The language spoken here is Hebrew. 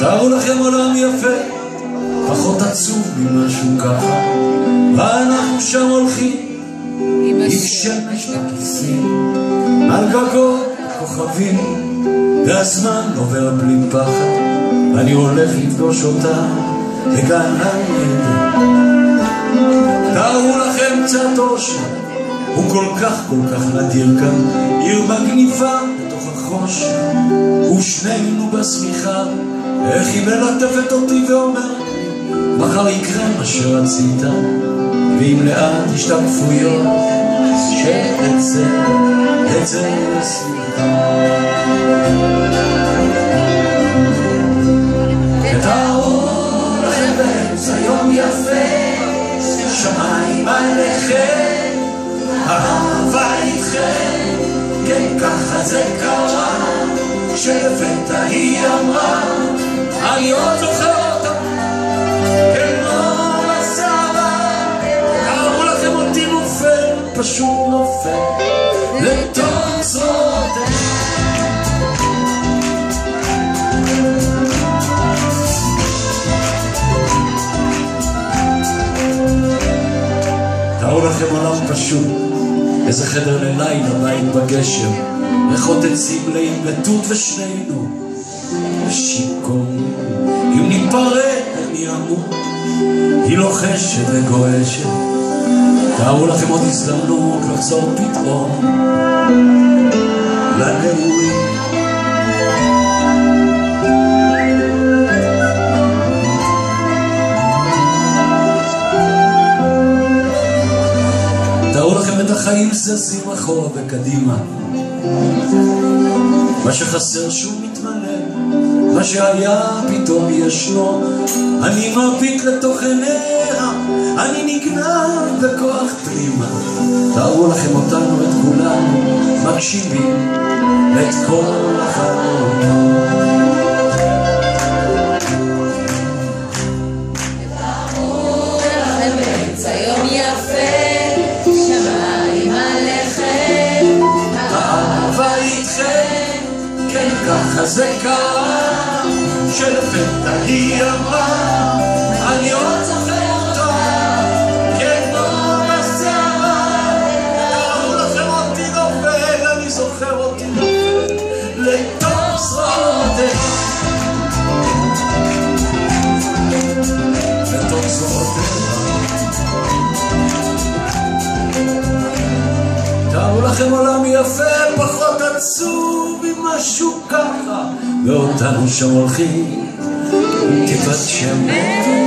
תארו לכם עולם יפה, פחות עצוב ממשהו ככה, ואנחנו שם הולכים עם שמש בכיסים, על גגות כוכבים, והזמן עובר בלי פחד, ואני הולך לפגוש אותה בגן העדן. תארו לכם קצת אושר, הוא כל כך נדיר כאן, עיר מגניבה בתוך החושך, ושנינו בשמיכה, איך היא מלטפת אותי ואומר, מחר יקרה מה שרצית, ואם לאט השתקפויות, שאת זה סליחה. ותארו לכם באמצע יום יפה, שמיים עליכם, אהבה איתכם, כן ככה זה קרה, כשלפתע היא אמרה, אני עוד זוכר אותה, כמו לשרה. תארו לכם אותי נופל, פשוט נופל, לתוך זרועותיה. תארו לכם עולם פשוט, איזה חדר ללילה, בית בגשם, ריחות עצים לאים ותות ושנינו שיכורים. אם ניפרד אני אמות, היא לוחשת וגועשת. תארו לכם עוד הזדמנות לחזור פתאום לנעורים. תארו לכם את החיים זזים אחורה וקדימה, מה שחסר שהוא מתמלא, מה שהיה פתאום ישנו, אני מביט לתוך עיניה, אני נגנב בכוח פנימה. תארו לכם אותנו, את כולנו, מקשיבים את כל החלומות. תארו לכם באמצע יום יפה, שמיים עליכם, האהבה איתכם, כן ככה זה קרה, שלפתע היא אמרה, אני עוד זוכר אותה, כן כמו בשרה. תארו לכם אותי נופל, אני זוכר אותי נופל, לתוך זרועותיה, לתוך זרועותיה. תארו לכם עולם יפה, פחות עצוב משהו ככה, ואותנו שם הולכים טיפת שמש